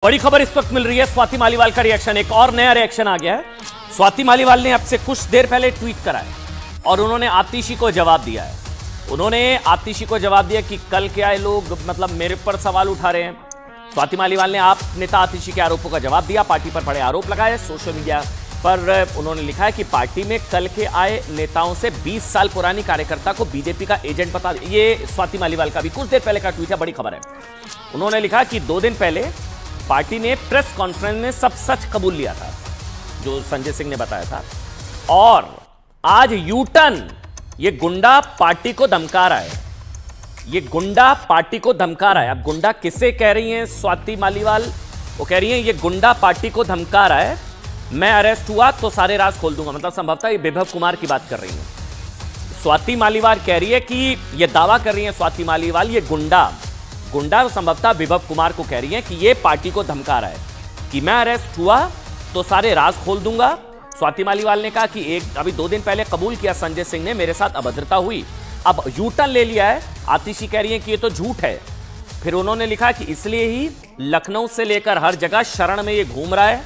बड़ी खबर इस वक्त मिल रही है, स्वाति मालीवाल का रिएक्शन, एक और नया रिएक्शन आ गया है। स्वाति मालीवाल ने अब से कुछ देर पहले ट्वीट करा है और उन्होंने आतिशी को जवाब दिया है। उन्होंने आतिशी को जवाब दिया कि कल के आए लोग मतलब मेरे पर सवाल उठा रहे हैं। स्वाति मालीवाल ने आप नेता आतिशी के आरोपों का जवाब दिया, पार्टी पर बड़े आरोप लगाए। सोशल मीडिया पर उन्होंने लिखा है कि पार्टी में कल के आए नेताओं से 20 साल पुरानी कार्यकर्ता को बीजेपी का एजेंट बता। ये स्वाति मालीवाल का भी कुछ देर पहले का ट्वीट है, बड़ी खबर है। उन्होंने लिखा कि 2 दिन पहले पार्टी ने प्रेस कॉन्फ्रेंस में सब सच कबूल लिया था जो संजय सिंह ने बताया था, और आज यूटर्न, ये गुंडा पार्टी को धमका रहा है। ये गुंडा पार्टी को धमका रहा है। अब गुंडा किसे कह रही हैं स्वाति मालीवाल? वो कह रही हैं ये गुंडा पार्टी को धमका रहा है, मैं अरेस्ट हुआ तो सारे राज खोल दूंगा। मतलब संभवतः ये विभव कुमार की बात कर रही हैं। स्वाति मालीवाल कह रही है कि ये दावा कर रही है स्वाति मालीवाल, ये गुंडा संभवतः विभव कुमार को कह रही है कि ये पार्टी को धमका रहा है कि मैं अरेस्ट हुआ तो सारे राज खोल दूंगा। स्वाति मालीवाल ने कहा कि अभी 2 दिन पहले कबूल किया संजय सिंह ने मेरे साथ अभद्रता हुई, अब यूटर्न ले लिया है। आतिशी कह रही है कि ये तो झूठ है। फिर उन्होंने लिखा कि इसलिए ही लखनऊ से लेकर हर जगह शरण में ये घूम रहा है।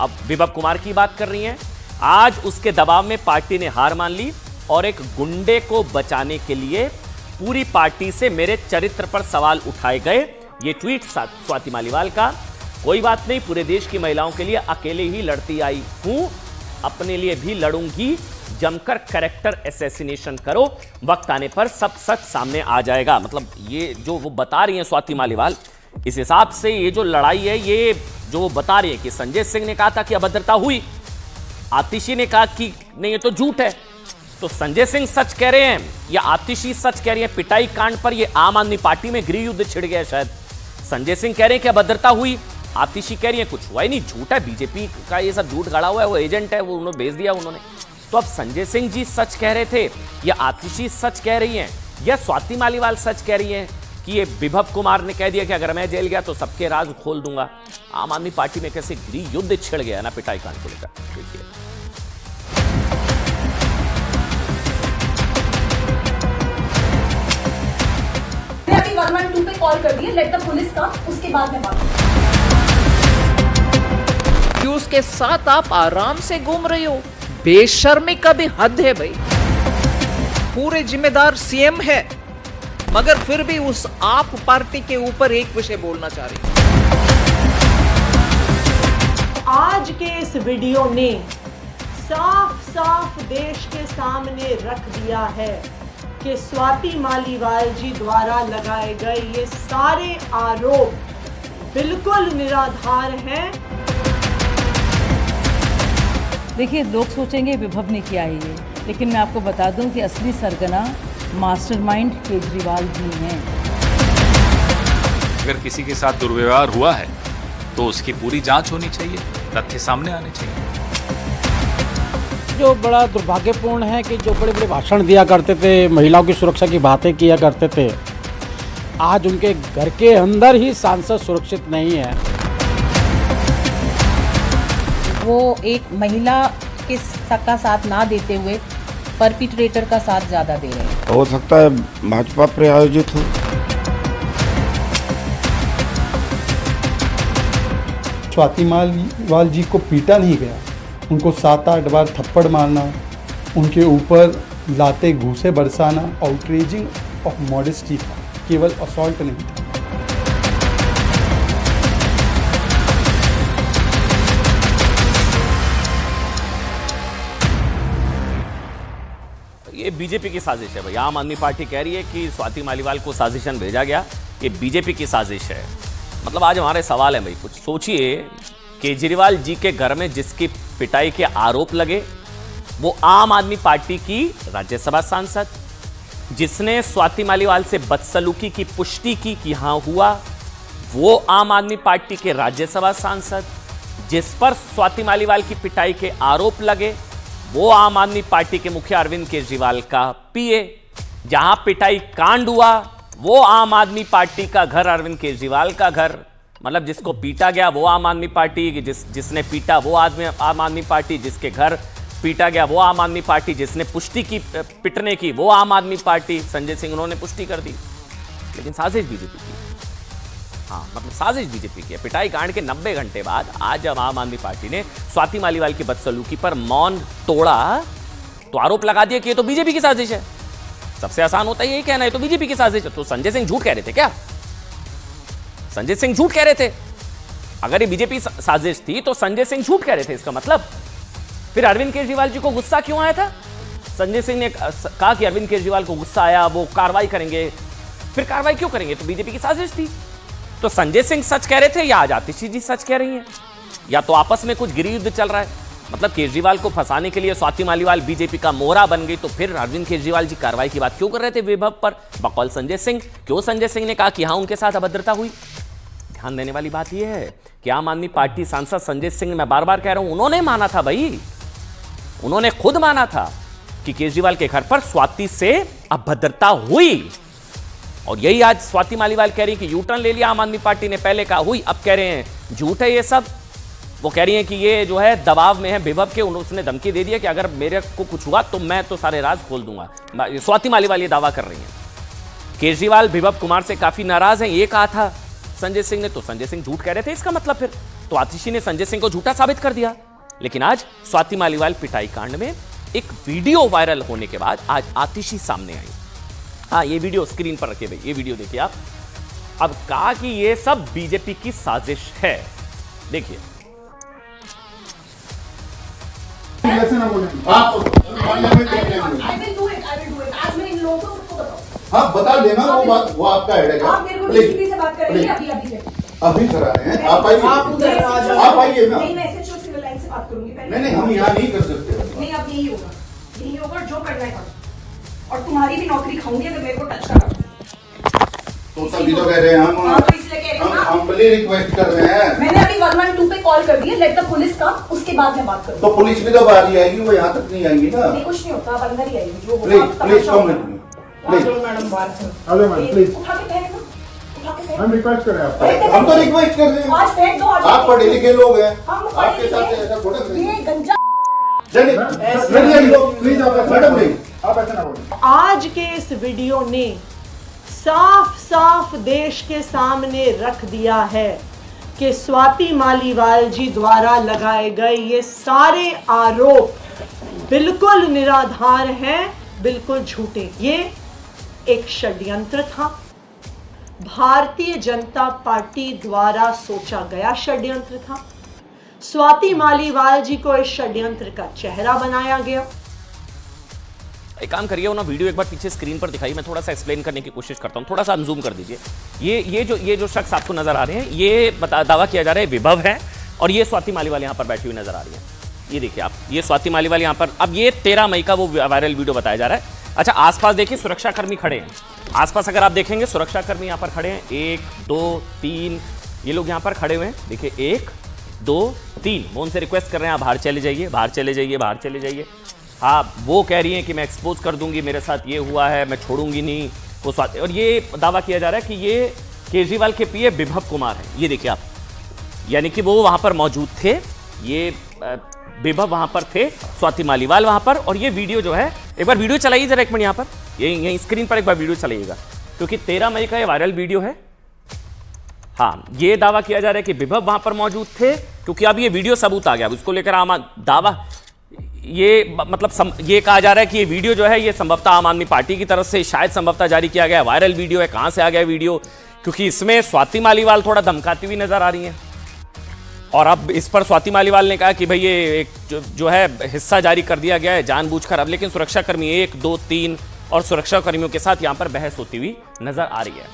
अब विभव कुमार की बात कर रही हैं। आज उसके दबाव में पार्टी ने हार मान ली और एक गुंडे को बचाने के लिए पूरी पार्टी से मेरे चरित्र पर सवाल उठाए गए। ये ट्वीट स्वाति मालीवाल का। कोई बात नहीं, पूरे देश की महिलाओं के लिए अकेले ही लड़ती आई हूं, अपने लिए भी लड़ूंगी। जमकर कैरेक्टर असैसिनेशन करो, वक्त आने पर सब सच सामने आ जाएगा। मतलब ये जो वो बता रही हैं स्वाति मालीवाल, इस हिसाब से ये जो लड़ाई है, ये जो वो बता रही है कि संजय सिंह ने कहा था कि अभद्रता हुई, आतिशी ने कहा कि नहीं ये तो झूठ है, तो संजय सिंह सच कह रहे हैं या आतिशी सच कह रही है? पिटाई कांड पर ये आम आदमी पार्टी में गृह युद्ध छिड़ गया शायद। संजय सिंह कह रहे हैं कि अभद्रता हुई, आतिशी कह रही है कुछ हुआ ही नहीं, झूठ है, बीजेपी का ये सब झूठ गड़ा हुआ है, वो एजेंट है, वो उन्होंने भेज दिया उन्होंने। तो अब संजय सिंह जी सच कह रहे थे या आतिशी सच कह रही हैं या स्वाति मालीवाल सच कह रही हैं कि ये विभव कुमार ने कह दिया कि अगर मैं जेल गया तो सबके राज खोल दूंगा? आम आदमी पार्टी में कैसे गृह युद्ध छिड़ गया ना पिटाई कांड को लेकर। देखिए, मैं अभी 112 पे कॉल कर दिए, लेट द पुलिस कम, उसके बाद में बात। क्यों उसके साथ आप आराम से घूम रहे हो? बेशर्मी का भी हद है भाई। पूरे जिम्मेदार सीएम है, मगर फिर भी उस आप पार्टी के ऊपर एक विषय बोलना चाह रही। आज के इस वीडियो ने साफ साफ देश के सामने रख दिया है कि स्वाति मालीवाल जी द्वारा लगाए गए ये सारे आरोप बिल्कुल निराधार हैं। देखिए, लोग सोचेंगे विभव ने किया है ये, लेकिन मैं आपको बता दूं कि असली सरगना मास्टरमाइंड केजरीवाल जी हैं। अगर किसी के साथ दुर्व्यवहार हुआ है तो उसकी पूरी जांच होनी चाहिए, तथ्य सामने आने चाहिए। जो बड़ा दुर्भाग्यपूर्ण है कि जो बड़े बड़े भाषण दिया करते थे, महिलाओं की सुरक्षा की बातें किया करते थे, आज उनके घर के अंदर ही सांसद सुरक्षित नहीं है। वो एक महिला के का साथ ना देते हुए परपिट्रेटर का साथ ज्यादा दे रहे हैं। हो सकता है भाजपा प्रायोजित हो। स्वाति मालीवाल जी को पीटा नहीं गया, उनको 7-8 बार थप्पड़ मारना, उनके ऊपर लाते घूसे बरसाना आउटरेजिंग ऑफ मॉडेस्टी था, केवल असॉल्ट नहीं था। ये बीजेपी की साजिश है भाई। आम आदमी पार्टी कह रही है कि स्वाति मालीवाल को साजिशन भेजा गया, ये बीजेपी की साजिश है। मतलब आज हमारे सवाल है भाई, कुछ सोचिए, केजरीवाल जी के घर में जिसकी पिटाई के आरोप लगे वो आम आदमी पार्टी की राज्यसभा सांसद, जिसने स्वाति मालीवाल से बदसलूकी की पुष्टि की कि हाँ हुआ, वो आम आदमी पार्टी के राज्यसभा सांसद, जिस पर स्वाति मालीवाल की पिटाई के आरोप लगे वो आम आदमी पार्टी के मुखिया अरविंद केजरीवाल का पीए, जहां पिटाई कांड हुआ वो आम आदमी पार्टी का घर, अरविंद केजरीवाल का घर। मतलब जिसको पीटा गया वो आम आदमी पार्टी, जिसने पीटा वो आम आदमी पार्टी, जिसके घर पीटा गया वो आम आदमी पार्टी, जिसने पुष्टि की पिटने की वो आम आदमी पार्टी। संजय सिंह उन्होंने पुष्टि कर दी, लेकिन साजिश बीजेपी की। हाँ, मतलब साजिश बीजेपी की है। पिटाई कांड के 90 घंटे बाद आज जब आम आदमी पार्टी ने स्वाति मालीवाल की बदसलूकी पर मौन तोड़ा तो आरोप लगा दिया कि ये तो बीजेपी की साजिश है। सबसे आसान होता है यही कहना है तो बीजेपी की साजिश है। तो संजय सिंह झूठ कह रहे थे क्या? संजय सिंह झूठ कह रहे थे? अगर ये बीजेपी साजिश थी तो संजय सिंह झूठ कह रहे थे, इसका मतलब फिर अरविंद केजरीवाल जी को गुस्सा क्यों आया था? संजय सिंह ने कहा कि अरविंद केजरीवाल को गुस्सा आया, वो कार्रवाई करेंगे। फिर कार्रवाई क्यों करेंगे? तो बीजेपी की साजिश थी। तो संजय सिंह सच कह रहे थे या आज आतिशी जी सच कह रही हैं? या तो आपस में कुछ गृहयुद्ध चल रहा है? मतलब केजरीवाल को फंसाने के लिए स्वाति मालीवाल बीजेपी का मोहरा बन गई, तो फिर अरविंद केजरीवाल जी कार्रवाई की बात क्यों कर रहे थे विभव पर बकौल संजय सिंह? क्यों संजय सिंह ने कहा कि हाँ उनके साथ अभद्रता हुई? ध्यान देने वाली बात यह है कि आम आदमी पार्टी सांसद संजय सिंह, मैं बार बार कह रहा हूं, उन्होंने माना था भाई, उन्होंने खुद माना था कि केजरीवाल के घर पर स्वाति से अभद्रता हुई। और यही आज स्वाति मालीवाल कह रही कि यू टर्न ले लिया आम आदमी पार्टी ने, पहले कहा हुई, अब कह रहे हैं झूठ है ये सब। वो कह रही हैं कि ये जो है दबाव में है विभव के, उसने धमकी दे दिया कि अगर मेरे को कुछ हुआ तो मैं तो सारे राज खोल दूंगा। स्वाति मालीवाल ये दावा कर रही हैं। केजरीवाल विभव कुमार से काफी नाराज हैं, ये कहा था संजय सिंह ने। तो संजय सिंह झूठ कह रहे थे, इसका मतलब फिर तो आतिशी ने संजय सिंह को झूठा साबित कर दिया। लेकिन आज स्वाति मालीवाल पिटाई कांड में एक वीडियो वायरल होने के बाद आज आतिशी सामने आई। हाँ, ये वीडियो स्क्रीन पर रखे भाई, ये वीडियो देखिए आप। अब कहा कि ये सब बीजेपी की साजिश है, देखिए। ऐसे ना बोलें आप। I will do it. आज मैं इन लोगों को सबको बताऊं। हाँ, बता देना, वो बात वो आपका हेडेक है। आप मेरे को डीसीपी से बात करेंगे अभी करा रहे हैं। आप आइए, आप आइए ना। नहीं, मैं एसएचओ सिविल लाइन से बात करूंगी पहले। नहीं, हम यहाँ नहीं कर सकते। नहीं, अब यही होगा जो करना है। और तुम्हारी भी नौकरी खाऊंगी अगर मेरे को टच करा। तो सभी तो कह रहे हैं हम। हाँ, तो इसलिए कह रहे हैं हम बड़ी रिक्वेस्ट कर रहे हैं। मैंने अभी 112 पे कॉल कर दिया, लेट द पुलिस का, उसके बाद मैं बात करूँ। तो पुलिस भी तो बाहर ही आएगी, वो यहाँ तक नहीं आएगी ना। नहीं, कुछ नहीं होता, अब अंदर ही आएगी। जो please come with me, please. Madam बात करो। Hello madam, please. उठा के फेंक दो, हम रिक्वेस्ट कर रहे हैं। हम तो रिक्वेस्ट कर रहे हैं। आज फेंक दो। आप पढ़े लिखे लोग हैं, हम आपके साथ ऐसा थोड़ा। ये गंजा प्लीज मैडम, प्लीज आप ऐसा ना बोलें। आज के इस वीडियो ने साफ साफ देश के सामने रख दिया है कि स्वाति मालीवाल जी द्वारा लगाए गए ये सारे आरोप बिल्कुल निराधार हैं, बिल्कुल झूठे। ये एक षड्यंत्र था, भारतीय जनता पार्टी द्वारा सोचा गया षड्यंत्र था। स्वाति मालीवाल जी को इस षड्यंत्र का चेहरा बनाया गया। एक काम करिए ना, वीडियो एक बार पीछे स्क्रीन पर दिखाइए, मैं थोड़ा सा एक्सप्लेन करने की कोशिश करता हूं। थोड़ा सा अनजूम कर दीजिए। ये जो शख्स आपको नजर आ रहे हैं, ये दावा किया जा रहा है विभव है, और ये स्वाति मालीवाल यहां पर बैठी हुई नजर आ रही है। ये देखिए आप, ये स्वाति मालीवाल यहां पर। अब ये 13 मई का वो वायरल वीडियो बताया जा रहा है। अच्छा, आसपास देखिए सुरक्षाकर्मी खड़े हैं। आसपास अगर आप देखेंगे सुरक्षाकर्मी यहां पर खड़े हैं, 1 2 3, ये लोग यहां पर खड़े हुए हैं। देखिए 1 2 3, वो उनसे रिक्वेस्ट कर रहे हैं आप बाहर चले जाइए, बाहर चले जाइए, बाहर चले जाइए। हाँ, वो कह रही हैं कि मैं एक्सपोज कर दूंगी, मेरे साथ ये हुआ है, मैं छोड़ूंगी नहीं वो स्वाति। और ये दावा किया जा रहा है कि ये केजरीवाल के पीए विभव कुमार है। ये देखिए आप, यानी कि वो वहां पर मौजूद थे, ये विभव वहां पर थे, स्वाति मालीवाल वहां पर। और ये वीडियो जो है, एक बार वीडियो चलाइए जरा एक मिनट, यहाँ पर यही स्क्रीन पर एक बार वीडियो चलाइएगा, क्योंकि 13 मई का ये वायरल वीडियो है। हाँ, ये दावा किया जा रहा है कि विभव वहां पर मौजूद थे, क्योंकि अब ये वीडियो सबूत आ गया। उसको लेकर आम दावा, ये मतलब ये कहा जा रहा है कि ये वीडियो जो है ये संभवतः आम आदमी पार्टी की तरफ से शायद संभवतः जारी किया गया वायरल वीडियो है। कहां से आ गया वीडियो? क्योंकि इसमें स्वाति मालीवाल थोड़ा धमकाती हुई नजर आ रही हैं। और अब इस पर स्वाति मालीवाल ने कहा कि भाई ये एक जो है हिस्सा जारी कर दिया गया है जानबूझकर। अब लेकिन सुरक्षाकर्मी 1 2 3 और सुरक्षाकर्मियों के साथ यहां पर बहस होती हुई नजर आ रही है।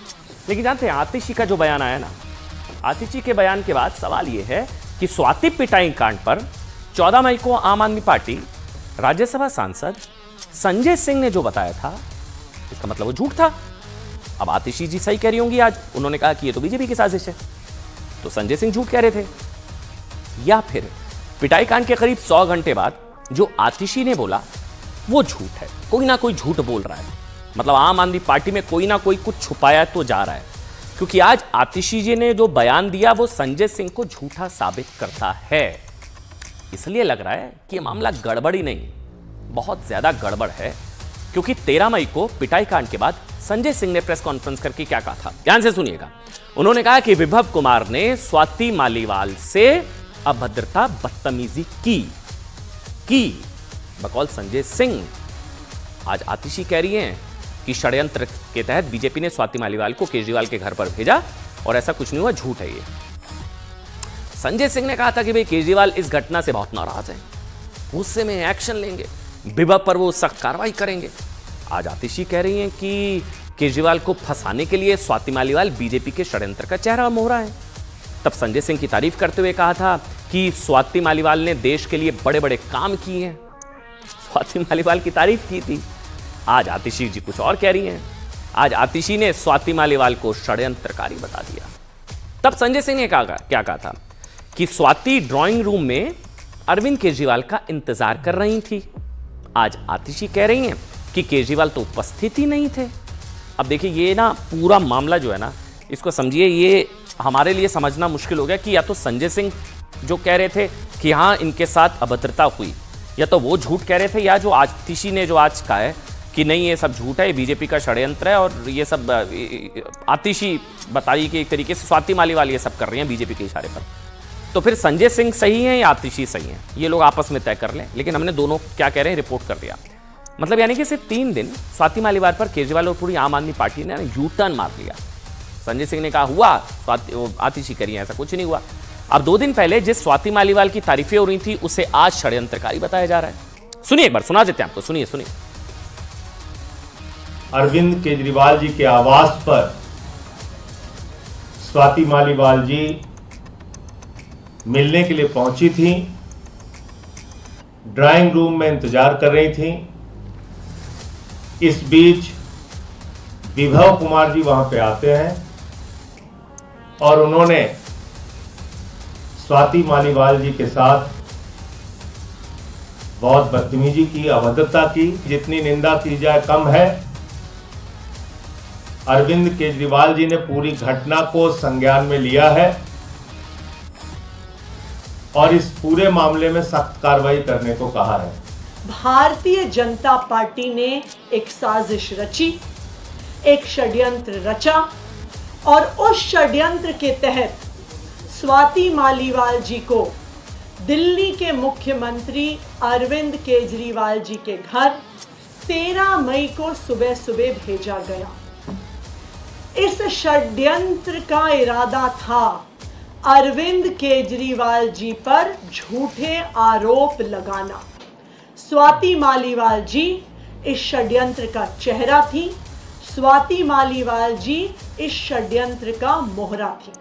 लेकिन जानते हैं आतिशी का जो बयान आया ना, आतिशी के बयान के बाद सवाल यह है कि स्वाति पिटाई कांड पर 14 मई को आम आदमी पार्टी राज्यसभा सांसद संजय सिंह ने जो बताया था, इसका मतलब वो झूठ था। अब आतिशी जी सही कह रही होंगी, आज उन्होंने कहा कि ये तो बीजेपी की साजिश है, तो संजय सिंह झूठ कह रहे थे। या फिर पिटाई कांड के करीब 100 घंटे बाद जो आतिशी ने बोला वो झूठ है, कोई ना कोई झूठ बोल रहा है। मतलब आम आदमी पार्टी में कोई ना कोई कुछ छुपाया तो जा रहा है, क्योंकि आज आतिशी जी ने जो बयान दिया वो संजय सिंह को झूठा साबित करता है। इसलिए लग रहा है कि यह मामला गड़बड़ ही नहीं, बहुत ज्यादा गड़बड़ है। क्योंकि 13 मई को पिटाई कांड के बाद संजय सिंह ने प्रेस कॉन्फ्रेंस करके क्या कहा था, ध्यान से सुनिएगा। उन्होंने कहा कि विभव कुमार ने स्वाति मालीवाल से अभद्रता बदतमीजी की बकौल संजय सिंह। आज आतिशी कह रही हैं कि षड्यंत्र के तहत बीजेपी ने स्वाति मालीवाल को केजरीवाल के घर पर भेजा और ऐसा कुछ नहीं हुआ, झूठ है ये। संजय सिंह ने कहा था कि भाई केजरीवाल इस घटना से बहुत नाराज हैं, गुस्से में एक्शन लेंगे, विभव पर वो सख्त कार्रवाई करेंगे। आज आतिशी कह रही हैं कि केजरीवाल को फंसाने के लिए स्वाति मालीवाल बीजेपी के षड्यंत्र का चेहरा मोहरा है। तब संजय सिंह की तारीफ करते हुए कहा था कि स्वाति मालीवाल ने देश के लिए बड़े बड़े काम किए हैं। स्वाति मालीवाल की तारीफ की थी। आज आतिशी जी कुछ और कह रही हैं। आज आतिशी ने स्वाति मालीवाल को षड्यंत्रकारी बता दिया। तब संजय सिंह ने क्या कहा था कि स्वाति ड्राइंग रूम में अरविंद केजरीवाल का इंतजार कर रही थी। आज आतिशी कह रही हैं कि केजरीवाल तो उपस्थित ही नहीं थे। अब देखिए ये ना पूरा मामला जो है ना, इसको समझिए, ये हमारे लिए समझना मुश्किल हो गया कि या तो संजय सिंह जो कह रहे थे कि हाँ इनके साथ अभद्रता हुई, या तो वो झूठ कह रहे थे, या जो आतिशी ने जो आज कहा है कि नहीं ये सब झूठ है, ये बीजेपी का षड्यंत्र है और ये सब आतिशी बताई कि एक तरीके से स्वाति मालीवाल ये सब कर रही हैं बीजेपी के इशारे पर। तो फिर संजय सिंह सही है या आतिशी सही है, ये लोग आपस में तय कर लें। लेकिन हमने दोनों क्या कह रहे हैं रिपोर्ट कर दिया। मतलब यानी कि सिर्फ 3 दिन स्वाति मालीवाल पर केजरीवाल और पूरी आम आदमी पार्टी ने यू टर्न मार लिया। संजय सिंह ने कहा हुआ, आतिशी करी ऐसा कुछ नहीं हुआ। अब 2 दिन पहले जिस स्वाति मालीवाल की तारीफें हो रही थी उसे आज षड्यंत्रकारी बताया जा रहा है। सुनिए एक बार, सुना देते हैं आपको, सुनिए। अरविंद केजरीवाल जी के आवास पर स्वाति मालीवाल जी मिलने के लिए पहुंची थी, ड्राइंग रूम में इंतजार कर रही थी। इस बीच विभव कुमार जी वहां पे आते हैं और उन्होंने स्वाति मालीवाल जी के साथ बहुत बदतमीजी की, अभद्रता की, जितनी निंदा की जाए कम है। अरविंद केजरीवाल जी ने पूरी घटना को संज्ञान में लिया है और इस पूरे मामले में सख्त कार्रवाई करने को कहा है। भारतीय जनता पार्टी ने एक साजिश रची, एक षड्यंत्र रचा और उस षड्यंत्र के तहत स्वाति मालीवाल जी को दिल्ली के मुख्यमंत्री अरविंद केजरीवाल जी के घर 13 मई को सुबह सुबह भेजा गया। इस षड्यंत्र का इरादा था अरविंद केजरीवाल जी पर झूठे आरोप लगाना। स्वाति मालीवाल जी इस षड्यंत्र का चेहरा थी, स्वाति मालीवाल जी इस षड्यंत्र का मोहरा थी।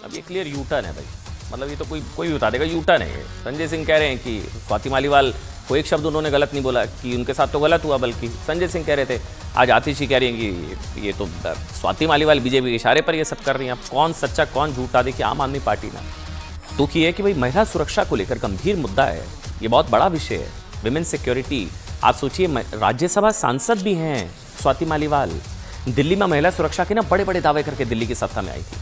अब ये क्लियर यू टर्न है भाई, मतलब ये तो कोई भी बता देगा यू टर्न है। संजय सिंह कह रहे हैं कि स्वाति मालीवाल को एक शब्द उन्होंने गलत नहीं बोला, कि उनके साथ तो गलत हुआ, बल्कि संजय सिंह कह रहे थे। आज आतिशी कह रही हैं कि ये तो स्वाति मालीवाल बीजेपी के इशारे पर ये सब कर रही हैं। अब कौन सच्चा कौन झूठा, देखिए आम आदमी पार्टी ना दुखी है कि भाई महिला सुरक्षा को लेकर गंभीर मुद्दा है, ये बहुत बड़ा विषय है, विमेन सिक्योरिटी। आप सोचिए राज्यसभा सांसद भी हैं स्वाति मालीवाल, दिल्ली में महिला सुरक्षा के ना बड़े बड़े दावे करके दिल्ली की सत्ता में आई थी।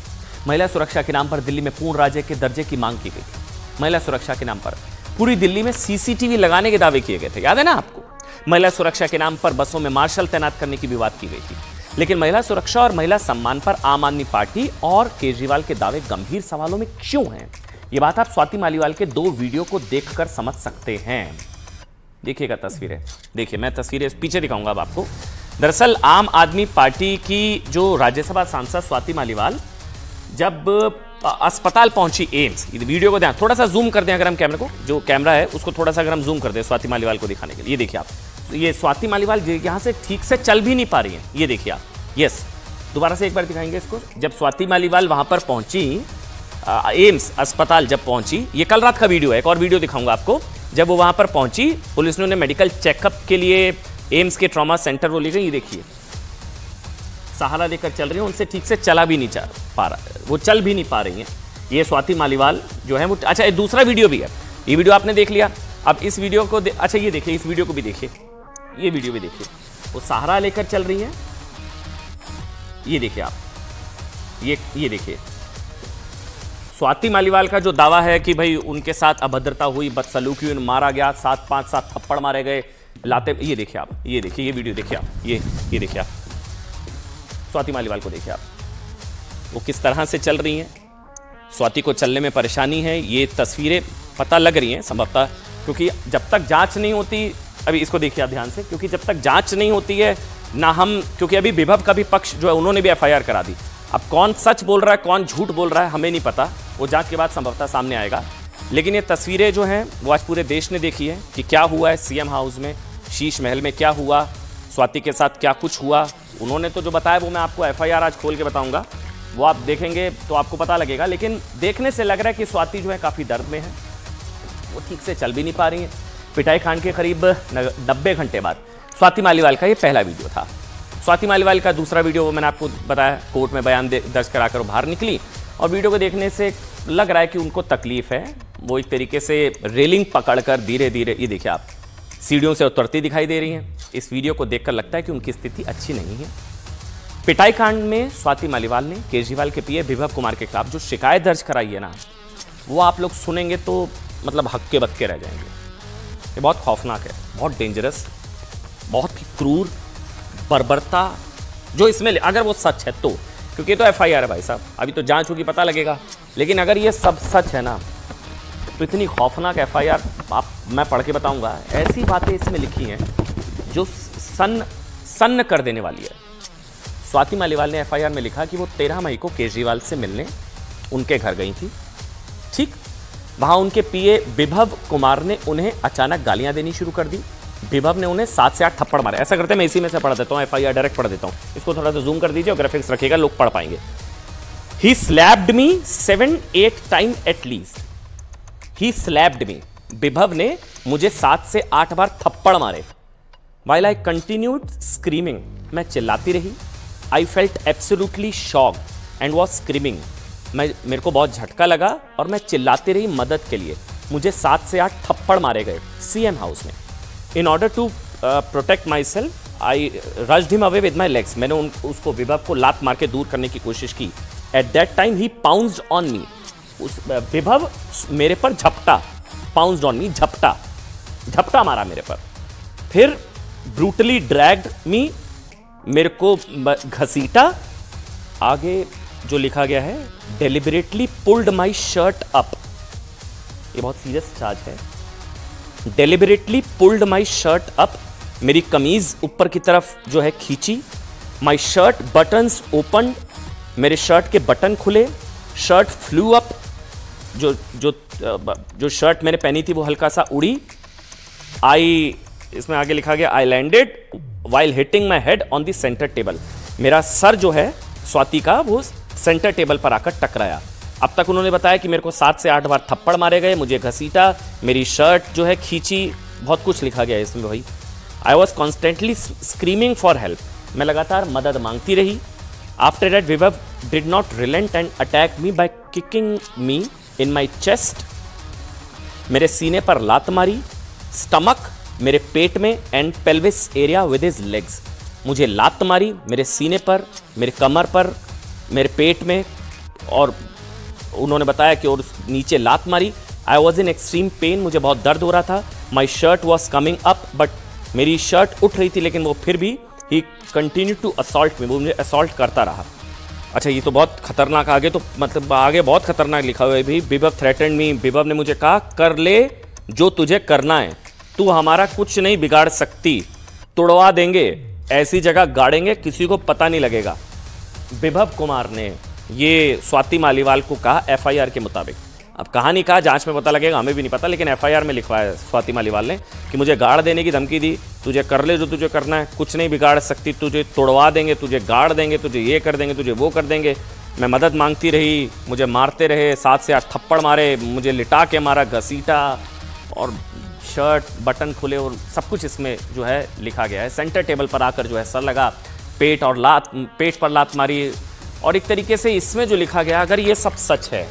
महिला सुरक्षा के नाम पर दिल्ली में पूर्ण राज्य के दर्जे की मांग की गई थी। महिला सुरक्षा के नाम पर पूरी दिल्ली में सीसीटीवी लगाने के दावे किए गए थे, याद है ना आपको। महिला सुरक्षा के नाम पर बसों में मार्शल तैनात करने की भी बात की गई थी। लेकिन महिला सुरक्षा और महिला सम्मान पर आम आदमी पार्टी और केजरीवाल के दावे गंभीर सवालों में क्यों हैं, ये बात आप स्वाति मालीवाल के 2 वीडियो को देखकर समझ सकते हैं। देखिएगा तस्वीरें, देखिए मैं तस्वीरें पीछे दिखाऊंगा अब आपको। दरअसल आम आदमी पार्टी की जो राज्यसभा सांसद स्वाति मालीवाल जब अस्पताल पहुंची एम्स, वीडियो को ध्यान थोड़ा सा जूम कर दें, अगर हम कैमरे को, जो कैमरा है उसको थोड़ा सा अगर हम जूम कर दें स्वाति मालीवाल को दिखाने के लिए। ये देखिए आप, ये स्वाति मालीवाल यहाँ से ठीक से चल भी नहीं पा रही हैं, ये देखिए आप। यस, दोबारा से एक बार दिखाएंगे इसको। जब स्वाति मालीवाल वहां पर पहुंची, एम्स अस्पताल जब पहुंची, ये कल रात का वीडियो है, एक और वीडियो दिखाऊंगा आपको। जब वो वहां पर पहुंची, पुलिस ने उन्हें मेडिकल चेकअप के लिए एम्स के ट्रॉमा सेंटर वो ले गई। ये देखिए सहारा लेकर चल रही है, उनसे ठीक से चला भी नहीं पा रहा, वो चल भी नहीं पा रही हैं। ये स्वाति मालीवाल जो है वो, अच्छा एक दूसरा वीडियो भी है, ये वीडियो आपने देख लिया। अब इस वीडियो को अच्छा ये देखिए, इस वीडियो को भी देखिए, ये वीडियो भी देखिए, वो सहारा लेकर चल रही है। ये देखिए आप, ये देखिए स्वाति मालीवाल का जो दावा है कि भाई उनके साथ अभद्रता हुई, बदसलूकी हुई, मारा गया, 7 थप्पड़ मारे गए, लाते, ये देखिए आप, ये देखिए, ये वीडियो देखिए आप, ये देखिए आप स्वाति मालीवाल को देखिए आप। वो किस तरह से चल रही हैं। स्वाति को चलने में परेशानी है, ये तस्वीरें पता लग रही हैं संभवतः, क्योंकि जब तक जांच नहीं होती, अभी इसको देखिए आप ध्यान से, क्योंकि जब तक जांच नहीं होती है ना हम, क्योंकि अभी विभव का भी पक्ष जो है उन्होंने भी एफआईआर करा दी। अब कौन सच बोल रहा है कौन झूठ बोल रहा है हमें नहीं पता, वो जांच के बाद संभवतः सामने आएगा। लेकिन ये तस्वीरें जो हैं वो आज पूरे देश ने देखी है कि क्या हुआ है सीएम हाउस में, शीश महल में क्या हुआ, स्वाति के साथ क्या कुछ हुआ। उन्होंने तो जो बताया वो मैं आपको एफआईआर आज खोल के बताऊंगा, वो आप देखेंगे तो आपको पता लगेगा। लेकिन देखने से लग रहा है कि स्वाति जो है काफ़ी दर्द में है, वो ठीक से चल भी नहीं पा रही है। पिटाई कांड के करीब 90 घंटे बाद स्वाति मालीवाल का ये पहला वीडियो था। स्वाति मालीवाल का दूसरा वीडियो वो मैंने आपको बताया, कोर्ट में बयान दर्ज कराकर वो बाहर निकली और वीडियो को देखने से लग रहा है कि उनको तकलीफ है। वो एक तरीके से रेलिंग पकड़कर धीरे धीरे, ये देखिए आप, सीढ़ियों से उतरती दिखाई दे रही हैं। इस वीडियो को देखकर लगता है कि उनकी स्थिति अच्छी नहीं है। पिटाई कांड में स्वाति मालीवाल ने केजरीवाल के पीए विभव कुमार के खिलाफ जो शिकायत दर्ज कराई है ना, वो आप लोग सुनेंगे तो मतलब हक्के बक्के रह जाएंगे। ये बहुत खौफनाक है, बहुत डेंजरस, बहुत ही क्रूर बर्बरता जो इसमें, अगर वो सच है तो, क्योंकि ये तो एफआईआर है भाई साहब, अभी तो जांच होगी पता लगेगा। लेकिन अगर ये सब सच है ना तो इतनी खौफनाक एफआईआर मैं पढ़ के बताऊंगा। ऐसी बातें इसमें लिखी हैं जो सन्न कर देने वाली है। स्वाति मालीवाल ने एफआईआर में लिखा कि वो 13 मई को केजरीवाल से मिलने उनके घर गई थी। ठीक, वहां उनके पीए विभव कुमार ने उन्हें अचानक गालियां देनी शुरू कर दी। विभव ने उन्हें 7 से 8 थप्पड़ मारे। ऐसा करते मैं इसी में से पढ़ देता हूं, एफआईआर डायरेक्ट पढ़ देता हूं। इसको थोड़ा सा जूम कर दीजिए और ग्राफिक्स रखिएगा, लोग पढ़ पाएंगे। ही slapped me 7-8 time at least. He slapped मी, विभव ने मुझे 7 से 8 बार थप्पड़ मारे। While I continued screaming, मैं चिल्लाती रही। I felt absolutely shocked and was screaming. मेरे को बहुत झटका लगा और मैं चिल्लाती रही मदद के लिए। मुझे 7 से 8 थप्पड़ मारे गए सीएम हाउस में। In order to protect myself, I rushed him away with my legs. मैंने उसको विभव को लात मार के दूर करने की कोशिश की। At that time he pounced on me. विभव मेरे पर झपटा, pounced on me, झपटा मारा मेरे पर। फिर ब्रूटली ड्रैग्ड मी, मेरे को घसीटा। आगे जो लिखा गया है, deliberately pulled my shirt up. ये बहुत सीरियस चार्ज है। Deliberately pulled my shirt up, मेरी कमीज ऊपर की तरफ जो है खींची। माई शर्ट बटन्स ओपन, मेरे शर्ट के बटन खुले। शर्ट फ्लू अप, जो शर्ट मैंने पहनी थी वो हल्का सा उड़ी। इसमें आगे लिखा गया, I landed while hitting my head on the centre table. मेरा सर जो है स्वाति का वो सेंटर टेबल पर आकर टकराया। अब तक उन्होंने बताया कि मेरे को 7 से 8 बार थप्पड़ मारे गए, मुझे घसीटा, मेरी शर्ट जो है खींची, बहुत कुछ लिखा गया है इसमें भाई। I was constantly screaming for help, मैं लगातार मदद मांगती रही। After that Vibhav did not relent and attack me by kicking me in my chest. मेरे सीने पर लात मारी, स्टमक, मेरे पेट में, and pelvis area with his legs. मुझे लात मारी मेरे सीने पर, मेरे कमर पर, मेरे पेट में, और उन्होंने बताया कि और नीचे लात मारी। I was in extreme pain, मुझे बहुत दर्द हो रहा था। My shirt was coming up, but मेरी शर्ट उठ रही थी लेकिन वो फिर भी he continue to assault me, वो मुझे असॉल्ट करता रहा। अच्छा, ये तो बहुत खतरनाक, आगे तो मतलब आगे बहुत खतरनाक लिखा हुआ है भी। विभव थ्रेटन्ड मी, विभव ने मुझे कहा, कर ले जो तुझे करना है, तू हमारा कुछ नहीं बिगाड़ सकती, तुड़वा देंगे, ऐसी जगह गाड़ेंगे किसी को पता नहीं लगेगा। विभव कुमार ने ये स्वाति मालीवाल को कहा एफआईआर के मुताबिक। अब कहानी कहा, जांच में पता लगेगा, हमें भी नहीं पता, लेकिन एफआईआर में लिखवाया स्वाति मालीवाल ने कि मुझे गाड़ देने की धमकी दी, तुझे कर ले जो तुझे करना है, कुछ नहीं बिगाड़ सकती, तुझे तोड़वा देंगे, तुझे गाड़ देंगे, तुझे ये कर देंगे, तुझे वो कर देंगे। मैं मदद मांगती रही, मुझे मारते रहे, 7 से 8 थप्पड़ मारे, मुझे लिटा के मारा, घसीटा, और शर्ट बटन खुले, और सब कुछ इसमें जो है लिखा गया है। सेंटर टेबल पर आकर जो है सर लगा, पेट पर लात मारी। और एक तरीके से इसमें जो लिखा गया, अगर ये सब सच है,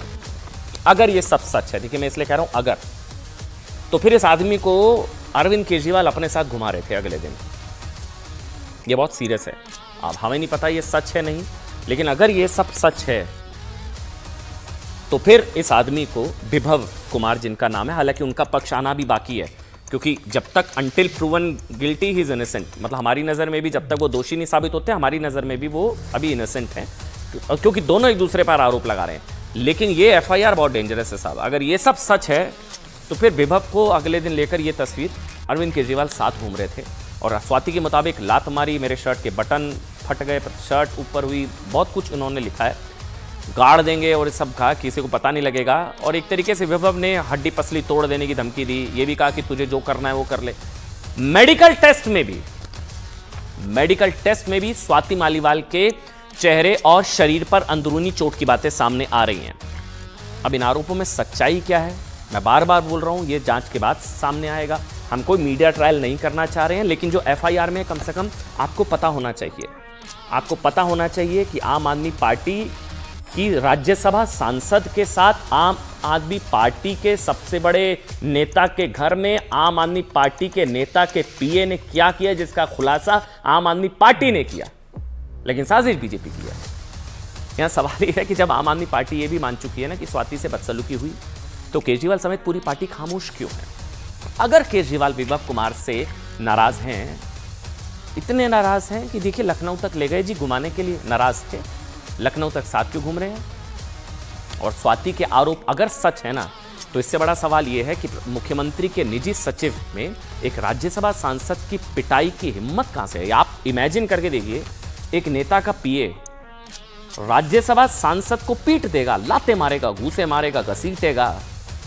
अगर ये सब सच है, देखिए मैं इसलिए कह रहा हूं अगर, तो फिर इस आदमी को अरविंद केजरीवाल अपने साथ घुमा रहे थे अगले दिन। ये बहुत सीरियस है। अब हमें नहीं पता ये सच है नहीं, लेकिन अगर ये सब सच है तो फिर इस आदमी को, विभव कुमार जिनका नाम है, हालांकि उनका पक्ष आना भी बाकी है, क्योंकि जब तक until proven guilty he is innocent, मतलब हमारी नज़र में भी जब तक वो दोषी नहीं साबित होते, हमारी नज़र में भी वो अभी इनोसेंट हैं। क्योंकि दोनों एक दूसरे पर आरोप लगा रहे हैं। लेकिन ये एफआईआर बहुत डेंजरस है साहब। अगर ये सब सच है तो फिर विभव को अगले दिन लेकर ये तस्वीर अरविंद केजरीवाल साथ घूम रहे थे और स्वाति के मुताबिक लात मारी, मेरे शर्ट के बटन फट गए, शर्ट ऊपर हुई, बहुत कुछ उन्होंने लिखा है, गाड़ देंगे और सब कहा, किसी को पता नहीं लगेगा। और एक तरीके से विभव ने हड्डी पसली तोड़ देने की धमकी दी, ये भी कहा कि तुझे जो करना है वो कर ले। मेडिकल टेस्ट में भी स्वाति मालीवाल के चेहरे और शरीर पर अंदरूनी चोट की बातें सामने आ रही हैं। अब इन आरोपों में सच्चाई क्या है, मैं बार बार बोल रहा हूं, ये जांच के बाद सामने आएगा। हम कोई मीडिया ट्रायल नहीं करना चाह रहे हैं, लेकिन जो एफआईआर में कम से कम आपको पता होना चाहिए, आपको पता होना चाहिए कि आम आदमी पार्टी की राज्यसभा सांसद के साथ आम आदमी पार्टी के सबसे बड़े नेता के घर में आम आदमी पार्टी के नेता के पीए ने क्या किया, जिसका खुलासा आम आदमी पार्टी ने किया, लेकिन साजिश बीजेपी की है। यहां सवाल यह है कि जब आम आदमी पार्टी ये भी मान चुकी है ना कि स्वाति से बदसलूकी हुई, तो केजरीवाल समेत पूरी पार्टी खामोश क्यों है? अगर केजरीवाल विभव कुमार से नाराज हैं, इतने नाराज हैं कि देखिए लखनऊ तक ले गए जी घुमाने के लिए, नाराज थे, लखनऊ तक साथ क्यों घूम रहे हैं? और स्वाति के आरोप अगर सच है ना, तो इससे बड़ा सवाल यह है कि मुख्यमंत्री के निजी सचिव में एक राज्यसभा सांसद की पिटाई की हिम्मत कहां से है? आप इमेजिन करके देखिए, एक नेता का पीए राज्यसभा सांसद को पीट देगा, लाते मारेगा, घूसे मारेगा, घसीटेगा,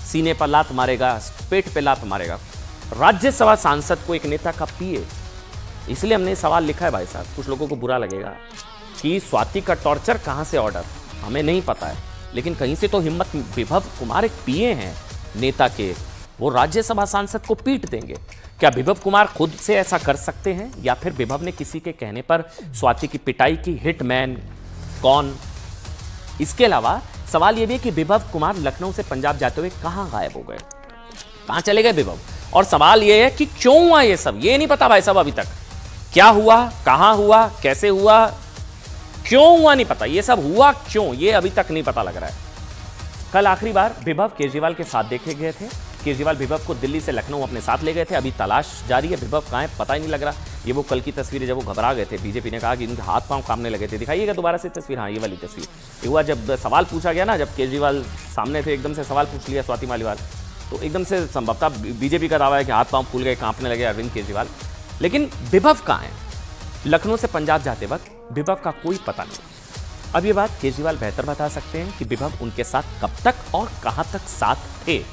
सीने पर लात मारेगा, पेट पे लात मारेगा, राज्यसभा सांसद को एक नेता का पीए। इसलिए हमने सवाल लिखा है भाई साहब, कुछ लोगों को बुरा लगेगा कि स्वाति का टॉर्चर कहां से ऑर्डर, हमें नहीं पता है, लेकिन कहीं से तो हिम्मत, विभव कुमार एक पीए हैं नेता के, वो राज्यसभा सांसद को पीट देंगे। क्या विभव कुमार खुद से ऐसा कर सकते हैं, या फिर विभव ने किसी के कहने पर स्वाति की पिटाई की? हिटमैन कौन? इसके अलावा सवाल यह भी है कि विभव कुमार लखनऊ से पंजाब जाते हुए कहां गायब हो गए, कहां चले गए विभव? और सवाल यह है कि क्यों हुआ ये सब, ये नहीं पता भाई साहब अभी तक। क्या हुआ, कहां हुआ, कैसे हुआ, क्यों हुआ नहीं पता, ये सब हुआ क्यों, ये अभी तक नहीं पता लग रहा है। कल आखिरी बार विभव केजरीवाल के साथ देखे गए थे। केजरीवाल विभव को दिल्ली से लखनऊ अपने साथ ले गए थे। अभी तलाश जारी है, विभव कहां है पता ही नहीं लग रहा। ये वो कल की तस्वीर है जब वो घबरा गए थे, बीजेपी ने कहा कि इनके हाथ पांव कांपने लगे थे। दिखाइएगा दोबारा से तस्वीर, हाँ ये वाली तस्वीर। ये हुआ जब सवाल पूछा गया ना, जब केजरीवाल सामने थे, एकदम से सवाल पूछ लिया स्वाति मालीवाल, तो एकदम से संभवतः बीजेपी का दावा है कि हाथ पांव फूल गए, कांपने लगे अरविंद केजरीवाल। लेकिन विभव कहां है? लखनऊ से पंजाब जाते वक्त विभव का कोई पता नहीं। अब ये बात केजरीवाल बेहतर बता सकते हैं कि विभव उनके साथ कब तक और कहां तक साथ थे।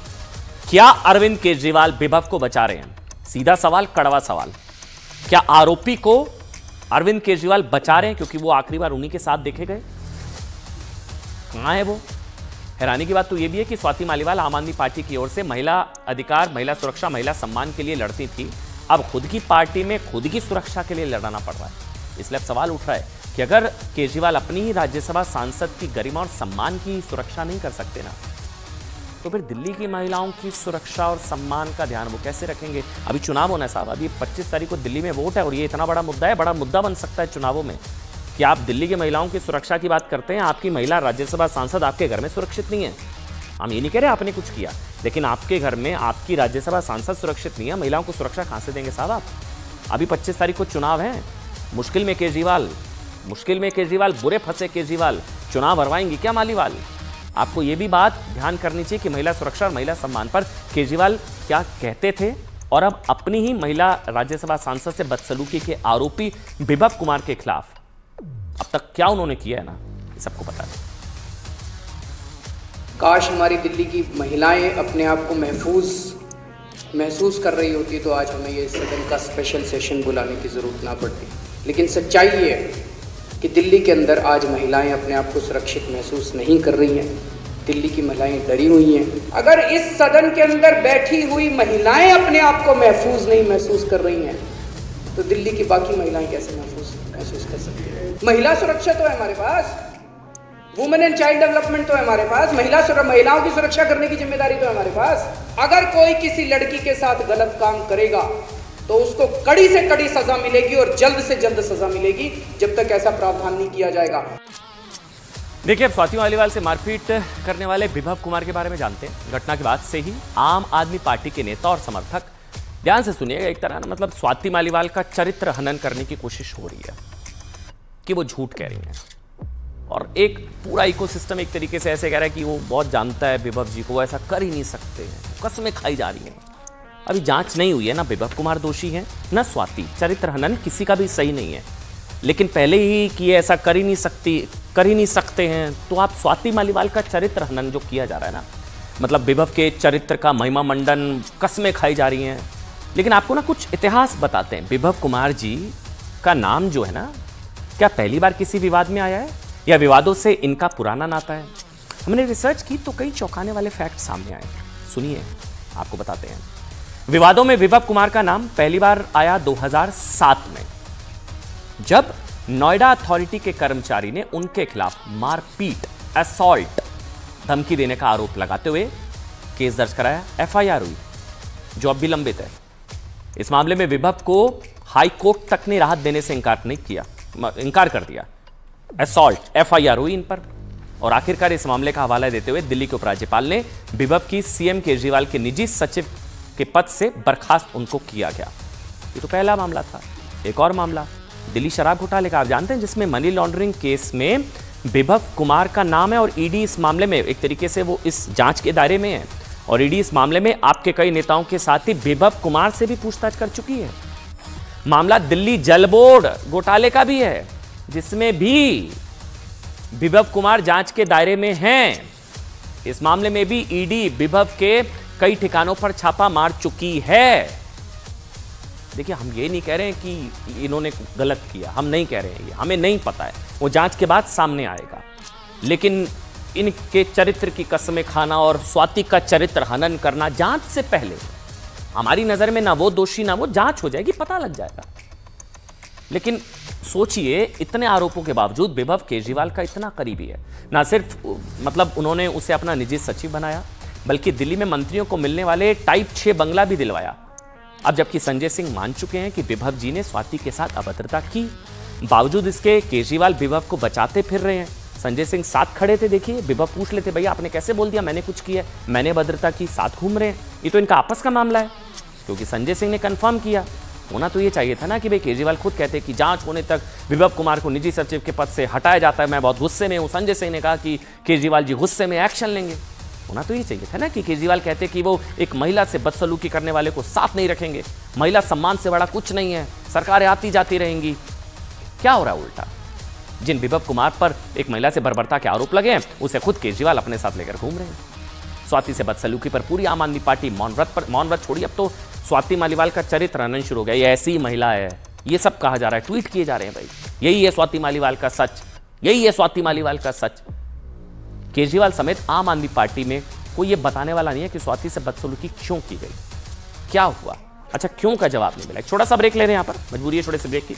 क्या अरविंद केजरीवाल विभव को बचा रहे हैं? सीधा सवाल, कड़वा सवाल। क्या आरोपी को अरविंद केजरीवाल बचा रहे हैं क्योंकि वो आखिरी बार उन्हीं के साथ देखे गए? कहां है वो? हैरानी की बात तो ये भी है कि स्वाति मालीवाल आम आदमी पार्टी की ओर से महिला अधिकार, महिला सुरक्षा, महिला सम्मान के लिए लड़ती थी। अब खुद की पार्टी में खुद की सुरक्षा के लिए लड़ना पड़ रहा है। इसलिए अब सवाल उठ रहा है कि अगर केजरीवाल अपनी ही राज्यसभा सांसद की गरिमा और सम्मान की सुरक्षा नहीं कर सकते ना, तो फिर दिल्ली की महिलाओं की सुरक्षा और सम्मान का ध्यान वो कैसे रखेंगे? अभी चुनाव होना है साहब, अभी 25 तारीख को दिल्ली में वोट है और ये इतना बड़ा मुद्दा है, बड़ा मुद्दा बन सकता है चुनावों में कि आप दिल्ली की महिलाओं की सुरक्षा की बात करते हैं, आपकी महिला राज्यसभा सांसद आपके घर में सुरक्षित नहीं है। हम ये नहीं कह रहे आपने कुछ किया, लेकिन आपके घर में आपकी राज्यसभा सांसद सुरक्षित नहीं है, महिलाओं को सुरक्षा कहां से देंगे साहब आप? अभी 25 तारीख को चुनाव है, मुश्किल में केजरीवाल, बुरे फंसे केजरीवाल, चुनाव हरवाएंगे क्या मालीवाल? आपको यह भी बात ध्यान करनी चाहिए कि महिला सुरक्षा और महिला सम्मान पर केजरीवाल क्या कहते थे, और अब अपनी ही महिला राज्यसभा सांसद से बदसलूकी के आरोपी विभव कुमार के खिलाफ अब तक क्या उन्होंने किया है ना, सबको पता है। काश हमारी दिल्ली की महिलाएं अपने आप को महसूस कर रही होती तो आज हमें ये सदन का स्पेशल सेशन बुलाने की ज़रूरत ना पड़ती। लेकिन सच्चाई ये है कि दिल्ली के अंदर आज महिलाएं अपने आप को सुरक्षित महसूस नहीं कर रही हैं। दिल्ली की महिलाएं डरी हुई हैं। अगर इस सदन के अंदर बैठी हुई महिलाएं अपने आप को महसूस कर रही हैं, तो दिल्ली की बाकी महिलाएं कैसे महसूस कर सकती हैं? महिला सुरक्षा तो है हमारे पास, वुमेन एंड चाइल्ड डेवलपमेंट तो है हमारे पास, महिलाओं की सुरक्षा करने की जिम्मेदारी तो है हमारे पास। अगर कोई किसी लड़की के साथ गलत काम करेगा तो उसको कड़ी से कड़ी सजा मिलेगी और जल्द से जल्द सजा मिलेगी, जब तक ऐसा प्रावधान नहीं किया जाएगा। देखिए, स्वाति मालीवाल से मारपीट करने वाले विभव कुमार के बारे में जानते हैं। घटना के बाद से ही आम आदमी पार्टी के नेता और समर्थक, ध्यान से सुनिएगा, एक तरह मतलब स्वाति मालीवाल का चरित्र हनन करने की कोशिश हो रही है कि वो झूठ कह रही हैं और एक पूरा इकोसिस्टम एक तरीके से ऐसे कह रहा है कि वो बहुत जानता है विभव जी को, वो ऐसा कर ही नहीं सकते हैं, कसमें खाई जा रही हैं। अभी जांच नहीं हुई है, ना विभव कुमार दोषी हैं ना स्वाति, चरित्र हनन किसी का भी सही नहीं है, लेकिन पहले ही कि ये ऐसा कर ही नहीं सकते हैं, तो आप स्वाति मालीवाल का चरित्र हनन जो किया जा रहा है ना, मतलब विभव के चरित्र का महिमा मंडन, कसमें खाई जा रही हैं। लेकिन आपको ना कुछ इतिहास बताते हैं। विभव कुमार जी का नाम जो है ना, क्या पहली बार किसी विवाद में आया है या विवादों से इनका पुराना नाता है? हमने रिसर्च की तो कई चौंकाने वाले फैक्ट सामने आए, सुनिए आपको बताते हैं। विवादों में विभव कुमार का नाम पहली बार आया 2007 में, जब नोएडा अथॉरिटी के कर्मचारी ने उनके खिलाफ मारपीट, असॉल्ट, धमकी देने का आरोप लगाते हुए केस दर्ज कराया, एफआईआर हुई जो अब भी लंबित है। इस मामले में विभव को हाई कोर्ट तक ने राहत देने से इनकार कर दिया। असॉल्ट एफआईआर हुई इन पर, और आखिरकार इस मामले का हवाला देते हुए दिल्ली के उपराज्यपाल ने विभव की सीएम केजरीवाल के निजी सचिव के पद से बर्खास्त उनको किया गया। ये तो पहला मामला था। एक और मामला दिल्ली शराब घोटाले का आप जानते हैं, जिसमें मनी लॉन्ड्रिंग केस में विभव कुमार का नाम है, और ईडी इस मामले में एक तरीके से वो इस जांच के दायरे में है, और ईडी इस मामले में आपके कई नेताओं के साथ ही विभव कुमार से भी पूछताछ कर चुकी है। मामला दिल्ली जल बोर्ड घोटाले का भी है, जिसमें भी विभव कुमार जांच के दायरे में हैं। इस मामले में भी ईडी विभव के कई ठिकानों पर छापा मार चुकी है। देखिए, हम ये नहीं कह रहे हैं कि इन्होंने गलत किया, हम नहीं कह रहे हैं, ये हमें नहीं पता है, वो जांच के बाद सामने आएगा। लेकिन इनके चरित्र की कसमें खाना और स्वाति का चरित्र हनन करना जांच से पहले, हमारी नजर में ना वो दोषी ना वो, जांच हो जाएगी, पता लग जाएगा। लेकिन सोचिए, इतने आरोपों के बावजूद विभव केजरीवाल का इतना करीबी है, ना सिर्फ मतलब उन्होंने उसे अपना निजी सचिव बनाया, बल्कि दिल्ली में मंत्रियों को मिलने वाले टाइप 6 बंगला भी दिलवाया। अब जबकि संजय सिंह मान चुके हैं कि विभव जी ने स्वाति के साथ अभद्रता की, बावजूद इसके केजरीवाल विभव को बचाते फिर रहे हैं। संजय सिंह साथ खड़े थे, देखिए, विभव पूछ लेते, भैया आपने कैसे बोल दिया मैंने कुछ किया, मैंने अभद्रता की, साथ घूम रहे हैं। ये तो इनका आपस का मामला है, क्योंकि संजय सिंह ने कंफर्म किया। होना तो ये चाहिए था ना कि भाई केजरीवाल खुद कहते कि जांच होने तक विभव कुमार को निजी सचिव के पद से हटाया जाता है, मैं बहुत गुस्से में हूं। संजय सिंह ने कहा कि केजरीवाल जी गुस्से में एक्शन लेंगे। होना तो ये चाहिए था ना कि केजरीवाल कहते कि वो एक महिला से बदसलूकी करने वाले को साथ नहीं रखेंगे, महिला सम्मान से बड़ा कुछ नहीं है, सरकारें आती जाती रहेंगी। क्या हो रहा है उल्टा? जिन विभव कुमार पर एक महिला से बर्बरता के आरोप लगे हैं, उसे खुद केजरीवाल अपने साथ लेकर घूम रहे हैं। स्वाति से बदसलूकी पर पूरी आम आदमी पार्टी मौन व्रत छोड़ी, अब तो स्वाति मालीवाल का चरित्र हनन शुरू हो गया। ये ऐसी महिला है, ये सब कहा जा रहा है, ट्वीट किए जा रहे हैं, भाई यही है स्वाति मालीवाल का सच, यही है स्वाति मालीवाल का सच। केजरीवाल समेत आम आदमी पार्टी में कोई ये बताने वाला नहीं है कि स्वाति से बदसलूकी क्यों की गई, क्या हुआ। अच्छा, क्यों का जवाब नहीं मिला। एक छोटा सा ब्रेक ले रहे हैं, यहाँ पर मजबूरी है छोटे से ब्रेक की।